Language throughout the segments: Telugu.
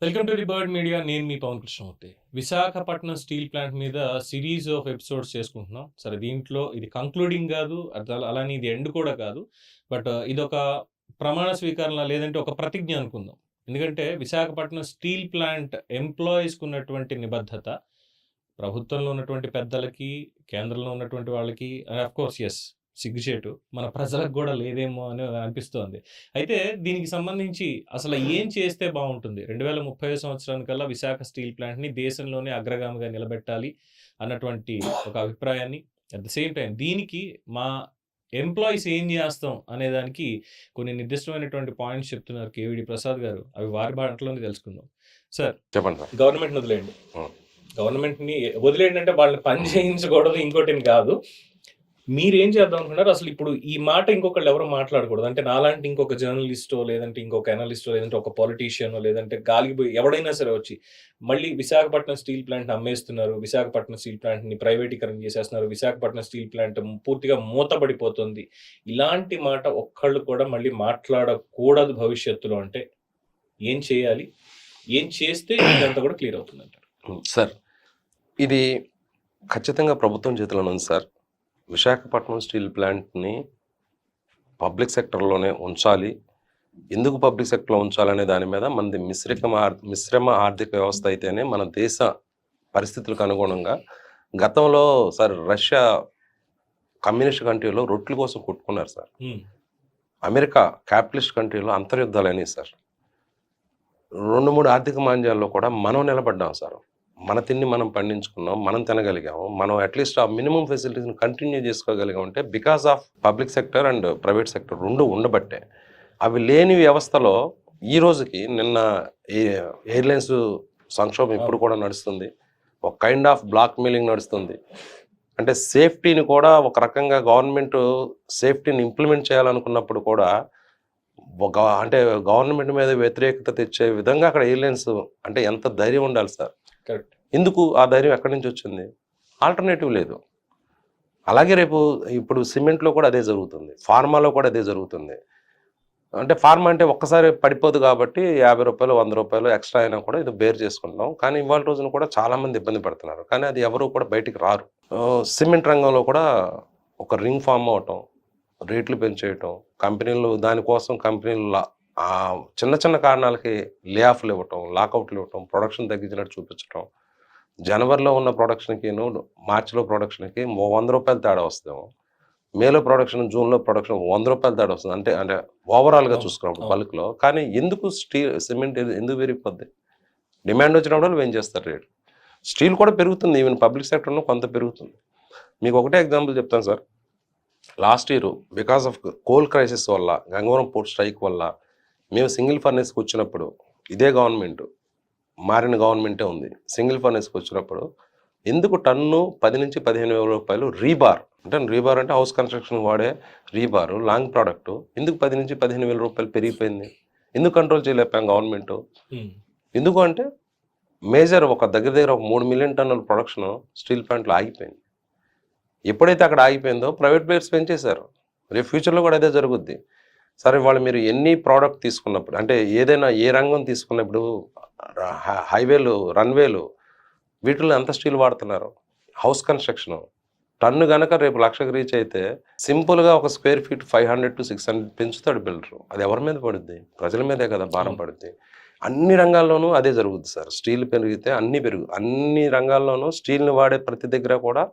Welcome to the bird media. నేను మీ పవన్ కృష్ణమూర్తి. విశాఖపట్నం స్టీల్ ప్లాంట్ మీద సిరీస్ ఆఫ్ ఎపిసోడ్స్ చేసుకుంటున్నాం. సరే, దీంట్లో ఇది కంక్లూడింగ్ కాదు, అలానే ఇది ఎండ్ కూడా కాదు. బట్ ఇదొక ప్రమాణ స్వీకరణ, లేదంటే ఒక ప్రతిజ్ఞ అనుకుందాం. ఎందుకంటే విశాఖపట్నం స్టీల్ ప్లాంట్ ఎంప్లాయీస్కి ఉన్నటువంటి నిబద్ధత ప్రభుత్వంలో ఉన్నటువంటి పెద్దలకి, కేంద్రంలో ఉన్నటువంటి వాళ్ళకి, ఆఫ్ కోర్స్ ఎస్, సిగ్గుచేటు మన ప్రజలకు కూడా లేదేమో అని అనిపిస్తోంది. అయితే దీనికి సంబంధించి అసలు ఏం చేస్తే బాగుంటుంది? 2030 సంవత్సరానికల్లా విశాఖ స్టీల్ ప్లాంట్ని దేశంలోనే అగ్రగామిగా నిలబెట్టాలి అన్నటువంటి ఒక అభిప్రాయాన్ని, అట్ ద సేమ్ టైం దీనికి మా ఎంప్లాయీస్ ఏం చేస్తాం అనే దానికి కొన్ని నిర్దిష్టమైనటువంటి పాయింట్స్ చెప్తున్నారు కేవీడి ప్రసాద్ గారు. అవి వారి బాటలోనే తెలుసుకుందాం. సార్ చెప్పండి సార్. గవర్నమెంట్ని వదిలేయండి. గవర్నమెంట్ని వదిలేయండి అంటే వాళ్ళని పని చేయించకూడదు, ఇంకోటిని కాదు. మీరేం చేద్దాం అనుకున్నారు? అసలు ఇప్పుడు ఈ మాట ఇంకొకళ్ళు ఎవరు మాట్లాడకూడదు. అంటే నాలాంటి ఇంకొక జర్నలిస్టో, లేదంటే ఇంకొక అనలిస్టో, లేదంటే ఒక పొలిటీషియనో, లేదంటే గాలికి పోయి ఎవడైనా సరే వచ్చి మళ్ళీ విశాఖపట్నం స్టీల్ ప్లాంట్ అమ్మేస్తున్నారు, విశాఖపట్నం స్టీల్ ప్లాంట్ని ప్రైవేటీకరణ చేసేస్తున్నారు, విశాఖపట్నం స్టీల్ ప్లాంట్ పూర్తిగా మూతపడిపోతుంది, ఇలాంటి మాట ఒక్కళ్ళు కూడా మళ్ళీ మాట్లాడకూడదు భవిష్యత్తులో అంటే ఏం చేయాలి? ఏం చేస్తే ఇదంతా కూడా క్లియర్ అవుతుంది అంటారు? సార్, ఇది ఖచ్చితంగా ప్రభుత్వం చేతిలో ఉంది సార్. విశాఖపట్నం స్టీల్ ప్లాంట్ని పబ్లిక్ సెక్టర్లోనే ఉంచాలి. ఎందుకు పబ్లిక్ సెక్టర్లో ఉంచాలనే దాని మీద మనది మిశ్రమ ఆర్థిక వ్యవస్థ అయితేనే మన దేశ పరిస్థితులకు అనుగుణంగా. గతంలో సార్ రష్యా కమ్యూనిస్ట్ కంట్రీలో రొట్టెల కోసం కొట్టుకున్నారు సార్. అమెరికా క్యాపిటలిస్ట్ కంట్రీలో అంతర్యుద్ధాలు అయినాయి సార్. 2-3 ఆర్థిక మాంద్యాల్లో కూడా మనం నిలబడ్డాం సార్. మన తిండి మనం పండించుకున్నాం, మనం తినగలిగాము, మనం అట్లీస్ట్ ఆ మినిమం ఫెసిలిటీస్ని కంటిన్యూ చేసుకోగలిగాం అంటే because of public sector and private sector రెండు ఉండబట్టే. అవి లేని వ్యవస్థలో ఈ రోజుకి నిన్న ఎయిర్లైన్స్ సంక్షోభం ఇప్పుడు కూడా నడుస్తుంది. ఒక కైండ్ ఆఫ్ బ్లాక్ మెయిలింగ్ నడుస్తుంది. అంటే సేఫ్టీని కూడా ఒక రకంగా గవర్నమెంట్ సేఫ్టీని ఇంప్లిమెంట్ చేయాలనుకున్నప్పుడు కూడా అంటే గవర్నమెంట్ మీద వ్యతిరేకత తెచ్చే విధంగా అక్కడ ఎయిర్లైన్స్ అంటే ఎంత ధైర్యం ఉండాలి సార్. కరెక్ట్. ఎందుకు ఆ ధైర్యం ఎక్కడి నుంచి వచ్చింది? ఆల్టర్నేటివ్ లేదు. అలాగే రేపు ఇప్పుడు సిమెంట్లో కూడా అదే జరుగుతుంది, ఫార్మాలో కూడా అదే జరుగుతుంది. అంటే ఫార్మా అంటే ఒక్కసారి పడిపోదు కాబట్టి 50 రూపాయలు 100 రూపాయలు ఎక్స్ట్రా అయినా కూడా ఇది బేర్ చేసుకుంటాం. కానీ ఇవాళ రోజున కూడా చాలామంది ఇబ్బంది పడుతున్నారు, కానీ అది ఎవరు కూడా బయటికి రారు. సిమెంట్ రంగంలో కూడా ఒక రింగ్ ఫామ్ అవటం, రేట్లు పెంచేయటం, కంపెనీలు దానికోసం కంపెనీలు చిన్న చిన్న కారణాలకి లే ఆఫ్లు ఇవ్వటం, లాకౌట్లు ఇవ్వటం, ప్రొడక్షన్ తగ్గించినట్టు చూపించటం. జనవరిలో ఉన్న ప్రొడక్షన్కి మార్చిలో ప్రొడక్షన్కి 100 రూపాయలు తేడా వస్తాము. మేలో ప్రొడక్షన్, జూన్లో ప్రొడక్షన్ 100 రూపాయలు తేడా వస్తుంది. అంటే ఓవరాల్గా చూసుకున్నప్పుడు బల్క్లో. కానీ ఎందుకు సిమెంట్ ఎందుకు పెరిగిపోద్ది? డిమాండ్ వచ్చినప్పుడు ఏం చేస్తారు రేటు. స్టీల్ కూడా పెరుగుతుంది, ఈవెన్ పబ్లిక్ సెక్టర్లో కొంత పెరుగుతుంది. మీకు ఒకటే ఎగ్జాంపుల్ చెప్తాను sir. Last year because of coal crisis వల్ల, గంగవరం పోర్ట్ స్ట్రైక్ వల్ల మేము సింగిల్ ఫర్నేస్కి వచ్చినప్పుడు, ఇదే గవర్నమెంట్ మారిన గవర్నమెంటే ఉంది, సింగిల్ ఫర్నేస్కి వచ్చినప్పుడు ఎందుకు టన్ను 10 నుంచి 15,000 రూపాయలు రీబార్, అంటే రీబార్ అంటే హౌస్ కన్స్ట్రక్షన్ వాడే రీబారు, లాంగ్ ప్రోడక్ట్, ఎందుకు 10 నుంచి 15,000 రూపాయలు పెరిగిపోయింది? ఎందుకు కంట్రోల్ చేయలేపాం గవర్నమెంట్? ఎందుకు అంటే మేజర్ ఒక దగ్గర ఒక 3 మిలియన్ టన్నుల ప్రొడక్షన్ స్టీల్ ప్లాంట్లో ఆగిపోయింది. ఎప్పుడైతే అక్కడ ఆగిపోయిందో ప్రైవేట్ ప్లేయర్స్ పెంచేశారు. రేపు ఫ్యూచర్లో కూడా అదే జరుగుద్ది. సరే, వాళ్ళు మీరు ఎన్ని ప్రోడక్ట్ తీసుకున్నప్పుడు, అంటే ఏదైనా ఏ రంగం తీసుకున్నప్పుడు హైవేలు, రన్వేలు, వీటిల్లో ఎంత స్టీల్ వాడుతున్నారు? హౌస్ కన్స్ట్రక్షన్ టన్ను కనుక రేపు 1,00,000కి రీచ్ అయితే సింపుల్గా ఒక స్క్వేర్ ఫీట్ 500 to 600 పెంచుతాడు బిల్డరు. అది ఎవరి మీద పడుద్ది? ప్రజల మీదే కదా భారం పడుద్ది. అన్ని రంగాల్లోనూ అదే జరుగుద్ది సార్. స్టీల్ పెరిగితే అన్ని రంగాల్లోనూ స్టీల్ని వాడే ప్రతి దగ్గర కూడా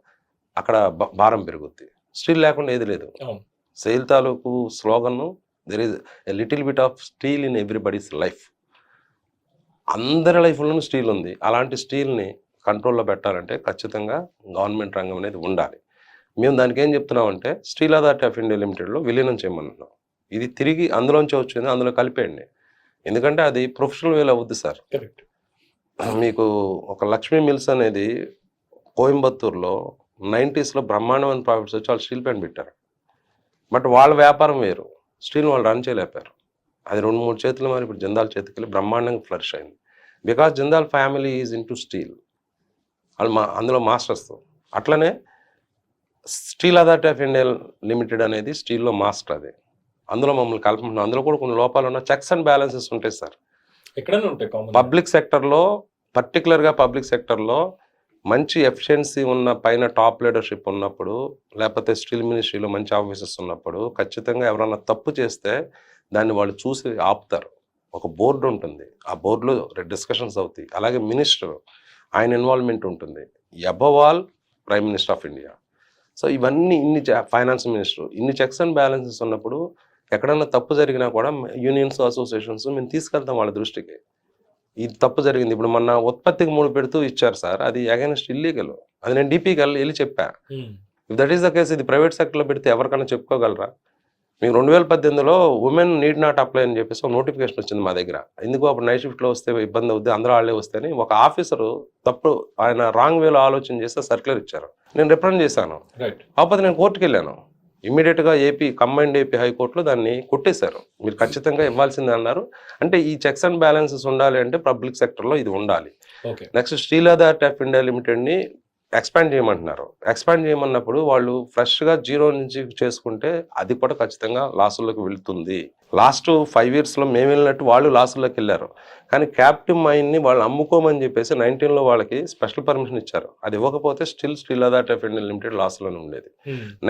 అక్కడ భారం పెరుగుద్ది. స్టీల్ లేకుండా ఏది లేదు. సెయిల్ తాలూకు slogan, there is a little bit of steel in everybody's life. అందరి లైఫ్లోనూ స్టీల్ ఉంది. అలాంటి స్టీల్ని కంట్రోల్లో పెట్టాలంటే ఖచ్చితంగా గవర్నమెంట్ రంగం అనేది ఉండాలి. మేము దానికి ఏం చెప్తున్నామంటే స్టీల్ అథారిటీ ఆఫ్ ఇండియా లిమిటెడ్లో విలీనం చేయమంటున్నాం. ఇది తిరిగి అందులోంచి వచ్చింది, అందులో కలిపేయండి. ఎందుకంటే అది ప్రొఫెషనల్ వేలో అవుద్ది సార్. కరెక్ట్. మీకు ఒక లక్ష్మీ మిల్స్ అనేది కోయంబత్తూరులో 90s బ్రహ్మాండమైన ప్రాఫిట్స్ వచ్చి వాళ్ళు స్టీల్ ప్లాంట్ పెట్టారు. బట్ వాళ్ళ వ్యాపారం వేరు, స్టీల్ వాళ్ళు రన్ చేయలేపారు. అది 2-3 చేతులు మరి ఇప్పుడు జిందాల్ చేతికి వెళ్ళి బ్రహ్మాండంగా ఫ్లరిష్ అయింది. Because Jindal family is in to steal, వాళ్ళు అందులో మాస్టర్స్. అట్లనే steel authority of India limited అనేది స్టీల్లో మాస్టర్. అది అందులో మమ్మల్ని కలుపుకుంటున్నాం. అందులో కూడా కొన్ని లోపాలు ఉన్న చెక్స్ అండ్ బ్యాలెన్సెస్ ఉంటాయి సార్. ఎక్కడైనా ఉంటాయి కామన్. పబ్లిక్ సెక్టర్లో, పర్టికులర్గా పబ్లిక్ సెక్టర్లో మంచి ఎఫిషియన్సీ ఉన్న పైన టాప్ లీడర్షిప్ ఉన్నప్పుడు, లేకపోతే స్టీల్ మినిస్ట్రీలో మంచి ఆఫీసర్స్ ఉన్నప్పుడు ఖచ్చితంగా ఎవరన్నా తప్పు చేస్తే దాన్ని వాళ్ళు చూసి ఆపుతారు. ఒక బోర్డు ఉంటుంది, ఆ బోర్డులో డిస్కషన్స్ అవుతాయి. అలాగే మినిస్టర్, ఆయన ఇన్వాల్వ్మెంట్ ఉంటుంది. Above all prime minister of India. So ఇవన్నీ ఫైనాన్స్ మినిస్టర్, ఇన్ని చెక్స్ అండ్ బ్యాలెన్సెస్ ఉన్నప్పుడు ఎక్కడన్నా తప్పు జరిగినా కూడా యూనియన్స్, అసోసియేషన్స్ మేము తీసుకెళ్తాం వాళ్ళ దృష్టికి. ఇది తప్పు జరిగింది. ఇప్పుడు మొన్న ఉత్పత్తికి 3 పెడుతూ ఇచ్చారు సార్, అది అగైన్స్ట్ ఇల్లీగల్. అది నేను డీపీకి వెళ్ళి చెప్పా. If that is the case, ఇది ప్రైవేట్ సెక్టర్లో పెడితే ఎవరికైనా చెప్పుకోగలరా? మీకు 2018లో ఉమెన్ నీడ్ నాట్ అప్లై అని చెప్పేసి ఒక నోటిఫికేషన్ వచ్చింది మా దగ్గర. ఎందుకు అప్పుడు నైట్ షిఫ్ట్లో వస్తే ఇబ్బంది అవుద్ది, అందరూ వాళ్ళే వస్తేని ఒక ఆఫీసరు తప్పు, ఆయన రాంగ్ వేలో ఆలోచన చేస్తే సర్క్యులర్ ఇచ్చారు. నేను రిప్రజెంట్ చేశాను. కాకపోతే నేను కోర్టుకి వెళ్ళాను. ఇమ్మీడియట్గా కంబైన్డ్ ఏపీ హైకోర్టులో దాన్ని కొట్టేశారు. మీరు ఖచ్చితంగా ఇవ్వాల్సిందే అన్నారు. అంటే ఈ చెక్స్ అండ్ బ్యాలెన్సెస్ ఉండాలి అంటే పబ్లిక్ సెక్టర్లో ఇది ఉండాలి. Next steel authority of India లిమిటెడ్ని ఎక్స్పాండ్ చేయమంటున్నారు. ఎక్స్పాండ్ చేయమన్నప్పుడు వాళ్ళు ఫ్రెష్గా 0 నుంచి చేసుకుంటే అది కూడా ఖచ్చితంగా లాసుల్లోకి వెళ్తుంది. లాస్ట్ 5 yearsలో మేము వెళ్ళినట్టు వాళ్ళు లాసుల్లోకి వెళ్ళారు. కానీ క్యాప్టివ్ మైన్ని వాళ్ళు అమ్ముకోమని చెప్పేసి 19లో వాళ్ళకి స్పెషల్ పర్మిషన్ ఇచ్చారు. అది ఇవ్వకపోతే steel authority of India limited లాస్లోనే ఉండేది.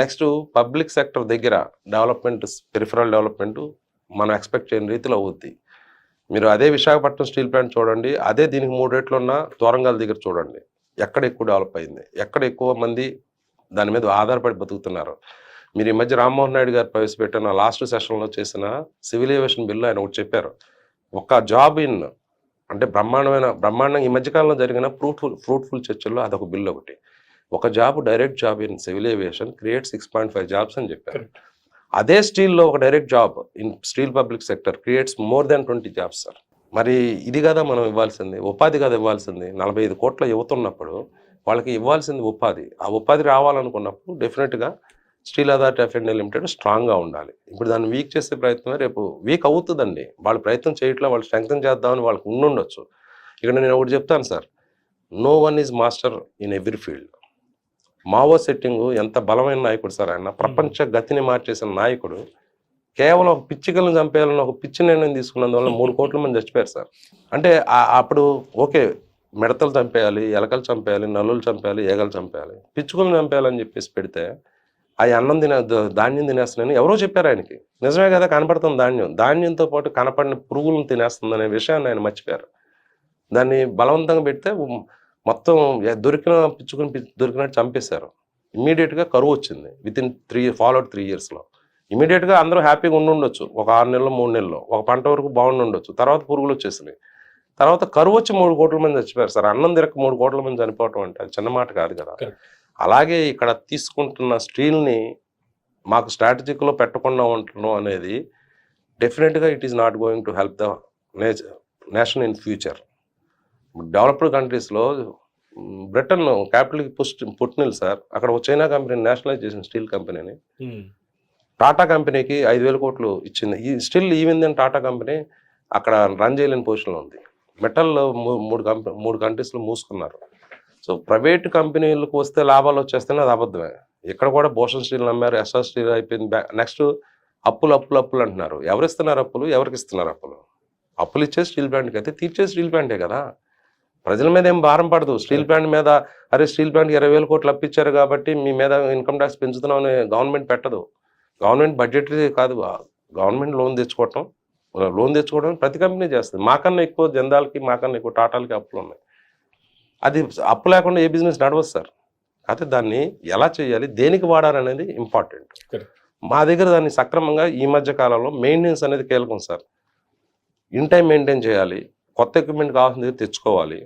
నెక్స్ట్ పబ్లిక్ సెక్టర్ దగ్గర డెవలప్మెంట్, పెరిఫరల్ డెవలప్మెంట్ మనం ఎక్స్పెక్ట్ చేయని రీతిలో అవుద్ది. మీరు అదే విశాఖపట్నం స్టీల్ ప్లాంట్ చూడండి, అదే దీనికి 3 రెట్లు ఉన్న తోరంగాల దగ్గర చూడండి, ఎక్కడ ఎక్కువ డెవలప్ అయింది, ఎక్కడ ఎక్కువ మంది దాని మీద ఆధారపడి బతుకుతున్నారు. మీరు ఈ మధ్య రామ్మోహన్ నాయుడు గారు ప్రవేశపెట్టిన లాస్ట్ సెషన్లో చేసిన సివిల్ ఏవియేషన్ బిల్లు ఆయన ఒకటి చెప్పారు. ఒక జాబ్ ఇన్ అంటే బ్రహ్మాండంగా ఈ మధ్యకాలంలో జరిగిన ఫ్రూట్ఫుల్ చర్చల్లో అదొక బిల్లు ఒకటి. ఒక job, direct job in civil aviation create 6.5 jobs అని చెప్పారు. అదే స్టీల్లో ఒక direct job in steel public sector creates more than 20 jobs sir. మరి ఇది కదా మనం ఇవ్వాల్సింది, ఉపాధి కదా ఇవ్వాల్సింది. 45 కోట్ల యువత ఉన్నప్పుడు వాళ్ళకి ఇవ్వాల్సింది ఉపాధి. ఆ ఉపాధి రావాలనుకున్నప్పుడు డెఫినెట్గా steel authority of India limited స్ట్రాంగ్గా ఉండాలి. ఇప్పుడు దాన్ని వీక్ చేసే ప్రయత్నమే రేపు వీక్ అవుతుందండి. వాళ్ళు ప్రయత్నం చేయట్లా, వాళ్ళు స్ట్రెంగ్తన్ చేద్దామని వాళ్ళకి ఉండొచ్చు. ఇక్కడ నేను ఒకటి చెప్తాను sir, no one is master in every field. Mao సెట్టింగ్ ఎంత బలమైన నాయకుడు సార్ ఆయన, ప్రపంచ గతిని మార్చేసిన నాయకుడు. కేవలం ఒక పిచ్చికలను చంపేయాలని ఒక పిచ్చి నిర్ణయం తీసుకున్నందువల్ల 3 కోట్ల మంది చచ్చిపోయారు సార్. అంటే అప్పుడు ఓకే, మిడతలు చంపేయాలి, ఎలకలు చంపేయాలి, నల్లులు చంపేయాలి, ఈగలు చంపేయాలి, పిచ్చుకలను చంపేయాలని చెప్పేసి పెడితే అవి అన్నం ధాన్యం తినేస్తున్నాయని ఎవరో చెప్పారు ఆయనకి. నిజమే కదా, కనపడుతుంది ధాన్యంతో పాటు కనపడిన పురుగులను తినేస్తుంది అనే విషయాన్ని ఆయన మర్చిపోయారు. దాన్ని బలవంతంగా పెడితే మొత్తం దొరికిన పిచ్చుకుని దొరికినట్టు చంపేశారు. ఇమ్మీడియట్గా కరువు వచ్చింది. వితిన్ 3 yearsలో. ఇమీడియట్గా అందరూ హ్యాపీగా ఉండొచ్చు, ఒక 6 నెలలు 3 నెలలు ఒక పంట వరకు బాగుండొచ్చు. తర్వాత పురుగులు వచ్చేసినాయి, తర్వాత కరువు వచ్చి 3 కోట్ల మంది చచ్చిపోయారు సార్. అన్నం తిరగక 3 కోట్ల మంది చనిపోవటం అంటే అది చిన్న మాట కాదు కదా. అలాగే ఇక్కడ తీసుకుంటున్న స్టీల్ని మాకు స్ట్రాటజిక్లో పెట్టకుండా ఉండటం అనేది డెఫినెట్గా it is not going to help the nation in future. Developed కంట్రీస్లో బ్రిటన్ క్యాపిటల్కి పుట్టినలు సార్, అక్కడ ఒక చైనా కంపెనీ నేషనలైజ్ చేసిన స్టీల్ కంపెనీని టాటా కంపెనీకి 5,000 కోట్లు ఇచ్చింది. ఈ still even then Tata company అక్కడ రన్ చేయలేని పొజిషన్లో ఉంది. మెటల్లో 3 కంట్రీస్లో మూసుకున్నారు. సో ప్రైవేట్ కంపెనీలకు వస్తే లాభాలు వచ్చేస్తేనే అది అబద్ధమే. ఇక్కడ కూడా భూషణ్ స్టీల్ నమ్మారు, ఎస్ఆర్ స్టీల్ అయిపోయింది. నెక్స్ట్ అప్పులు అంటున్నారు. ఎవరు ఇస్తున్నారు అప్పులు, ఎవరికి ఇస్తున్నారు అప్పులు? అప్పులు ఇచ్చే స్టీల్ ప్లాంట్కి అయితే తీర్చే స్టీల్ ప్లాంటే కదా. ప్రజల మీద ఏం భారం పడదు. స్టీల్ ప్లాంట్ మీద అరే స్టీల్ ప్లాంట్కి 20,000 కోట్లు అప్పిచ్చారు కాబట్టి మీ మీద ఇన్కమ్ ట్యాక్స్ పెంచుతున్నాం అని గవర్నమెంట్ పెట్టదు. గవర్నమెంట్ బడ్జెటరీ కాదు, గవర్నమెంట్ లోన్ తెచ్చుకోవడం ప్రతి కంపెనీ చేస్తుంది. మాకన్నా ఎక్కువ జందాలకి, మాకన్నా ఎక్కువ టాటాలకి అప్పులు ఉన్నాయి. అది అప్పు లేకుండా ఏ బిజినెస్ నడవదు సార్. అయితే దాన్ని ఎలా చేయాలి, దేనికి వాడాలనేది ఇంపార్టెంట్. మా దగ్గర దాన్ని సక్రమంగా ఈ మధ్య కాలంలో మెయింటెనెన్స్ అనేది కీలకం సార్. ఇన్ టైం మెయింటైన్ చేయాలి, కొత్త ఎక్విప్మెంట్ కావాల్సింది తెచ్చుకోవాలి.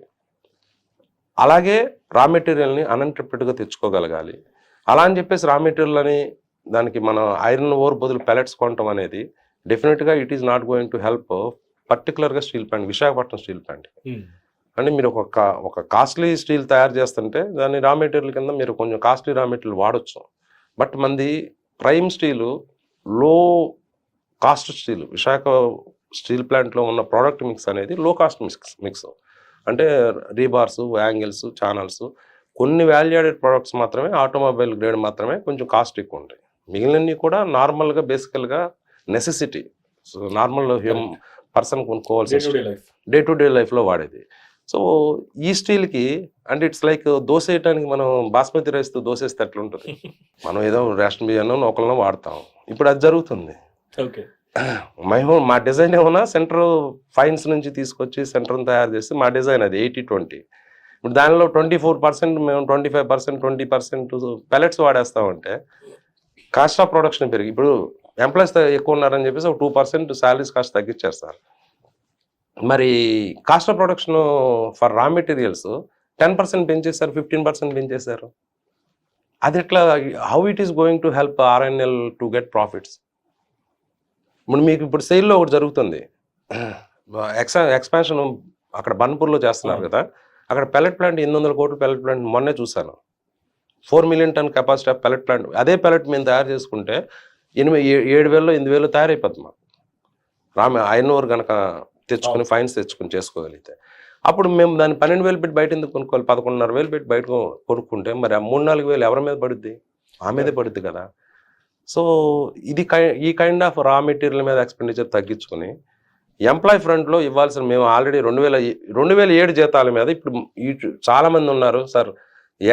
అలాగే రా మెటీరియల్ని అన్ఇంటరప్టెడ్గా తెచ్చుకోగలగాలి. అలా అని చెప్పేసి రా మెటీరియల్ అని దానికి మన ఐరన్ ఓర్ బదులు పెలెట్స్ కొనటం అనేది డెఫినెట్గా it is not going to help పర్టికులర్గా steel plant, Visakhapatnam steel plant. అంటే మీరు ఒక కాస్ట్లీ స్టీల్ తయారు చేస్తుంటే దాని రా మెటీరియల్ కింద మీరు కొంచెం కాస్ట్లీ రా మెటీరియల్ వాడచ్చు. బట్ మంది prime steel, low cost steel, Visakha steel ప్లాంట్లో ఉన్న ప్రోడక్ట్ మిక్స్ అనేది లో కాస్ట్ మిక్స్. అంటే రీబార్స్, యాంగిల్స్, ఛానల్స్, కొన్ని వాల్యూడెడ్ ప్రోడక్ట్స్ మాత్రమే, ఆటోమొబైల్ గ్రేడ్ మాత్రమే కొంచెం కాస్ట్ ఎక్కువ ఉంటాయి. మిగిలినవి కూడా నార్మల్గా బేసికల్గా necessity, so normal human person కొనుక్కోవాల్సి డే టు డే లైఫ్లో వాడేది. సో ఈ స్టీల్కి అంటే ఇట్స్ లైక్ దోశ వేయటానికి మనం బాస్మతి రైస్తో దోశ వేస్తే ఎట్లా ఉంటుంది, మనం ఏదో రేషన్ బియ్యాన్నో నూకలను వాడతాం. ఇప్పుడు అది జరుగుతుంది. ఓకే. మా డిజైన్ ఏమన్నా సెంటర్ ఫైన్స్ నుంచి తీసుకొచ్చి సెంటర్ని తయారు చేసి మా డిజైన్ అది 80-20. ఇప్పుడు దానిలో 24% మేము 25% 20% పెలెట్స్ వాడేస్తామంటే కాస్ట్ ఆఫ్ ప్రొడక్షన్ పెరిగి ఇప్పుడు ఎంప్లాయీస్ ఎక్కువ ఉన్నారని చెప్పేసి ఒక 2% శాలరీస్ కాస్ట్ తగ్గించారు సార్. మరి కాస్ట్ ఆఫ్ ప్రొడక్షన్ ఫర్ రా మెటీరియల్స్ 10% పెంచేశారు, 15% పెంచేశారు. అది ఎట్లా, how it is going to help RNL to get profits? ఇప్పుడు మీకు ఇప్పుడు సేల్లో ఒకటి జరుగుతుంది, ఎక్స్పాన్షన్ అక్కడ బన్పూర్లో చేస్తున్నారు కదా, అక్కడ పెలెట్ ప్లాంట్ 800 కోట్ల పెలెట్ ప్లాంట్ మొన్నే చూశాను. 4 million ton capacity of pellet plant. అదే పెలెట్ మేము తయారు చేసుకుంటే 7,000-8,000 తయారైపోతుంది మాకు. ఐనూరు కనుక తెచ్చుకుని ఫైన్స్ తెచ్చుకుని చేసుకోగలిగితే. అప్పుడు మేము దాన్ని 12,000 పెట్టి బయట ఎందుకు కొనుక్కోవాలి? 11,500 పెట్టి బయట కొనుక్కుంటే మరి ఆ 3-4 వేలు ఎవరి మీద పడుద్ది? ఆ మీదే పడుద్ది కదా. సో ఇది ఈ కైండ్ ఆఫ్ రా మెటీరియల్ మీద ఎక్స్పెండిచర్ తగ్గించుకుని ఎంప్లాయీ ఫ్రంట్లో ఇవ్వాల్సిన, మేము ఆల్రెడీ 2007 జీతాల మీద ఇప్పుడు చాలామంది ఉన్నారు సార్,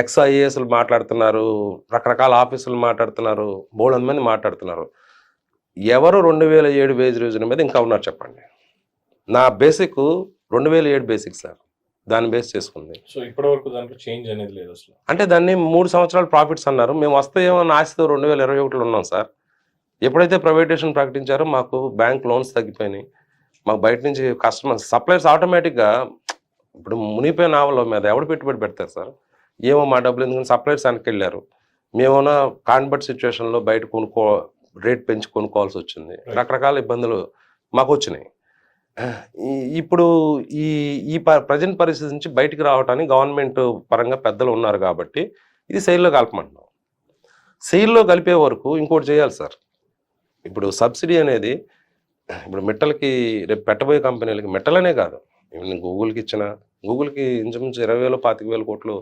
ఎక్స్ఐఏఎస్లు మాట్లాడుతున్నారు, రకరకాల ఆఫీసులు మాట్లాడుతున్నారు, బోల్డ్ మంది మాట్లాడుతున్నారు. ఎవరు 2007 వేజ్ రివిజన్ మీద ఇంకా ఉన్నారు చెప్పండి? నా బేసిక్ 2007 బేసిక్ సార్, దాన్ని బేస్ చేసుకుంది. సో ఇప్పటివరకు దాంట్లో చేంజ్ అనేది లేదు అసలు. అంటే దాన్ని 3 సంవత్సరాలు ప్రాఫిట్స్ అన్నారు. మేము వస్తాయేమో ఆశతో 2021లో ఉన్నాం సార్. ఎప్పుడైతే ప్రైవేటేషన్ ప్రకటించారో మాకు బ్యాంక్ లోన్స్ తగ్గిపోయినాయి. మాకు బయట నుంచి కస్టమర్స్ సప్లైర్స్ ఆటోమేటిక్గా, ఇప్పుడు మునిగిపోయిన ఆవుల మీద ఎవడు పెట్టుబడి పెడతారు సార్? ఏమో మా డబ్బులు ఎందుకంటే సప్లైర్స్ వెనక్కి వెళ్ళారు. మేమన్నా కాన్వర్ట్ సిచ్యువేషన్లో బయట రేట్ పెంచి కొనుక్కోవాల్సి వచ్చింది. రకరకాల ఇబ్బందులు మాకు వచ్చినాయి. ఇప్పుడు ఈ ప్రజెంట్ పరిస్థితి నుంచి బయటికి రావడానికి గవర్నమెంట్ పరంగా పెద్దలు ఉన్నారు కాబట్టి ఇది సెయిల్లో కలపమంటున్నాం. సెయిల్లో కలిపే వరకు ఇంకోటి చేయాలి సార్. ఇప్పుడు సబ్సిడీ అనేది ఇప్పుడు మిట్టలకి రేపు పెట్టబోయే కంపెనీలకి, మిట్టలనే కాదు, ఈవెన్ గూగుల్కి గూగుల్కి ఇంచుమించు 20,000-25,000 కోట్లు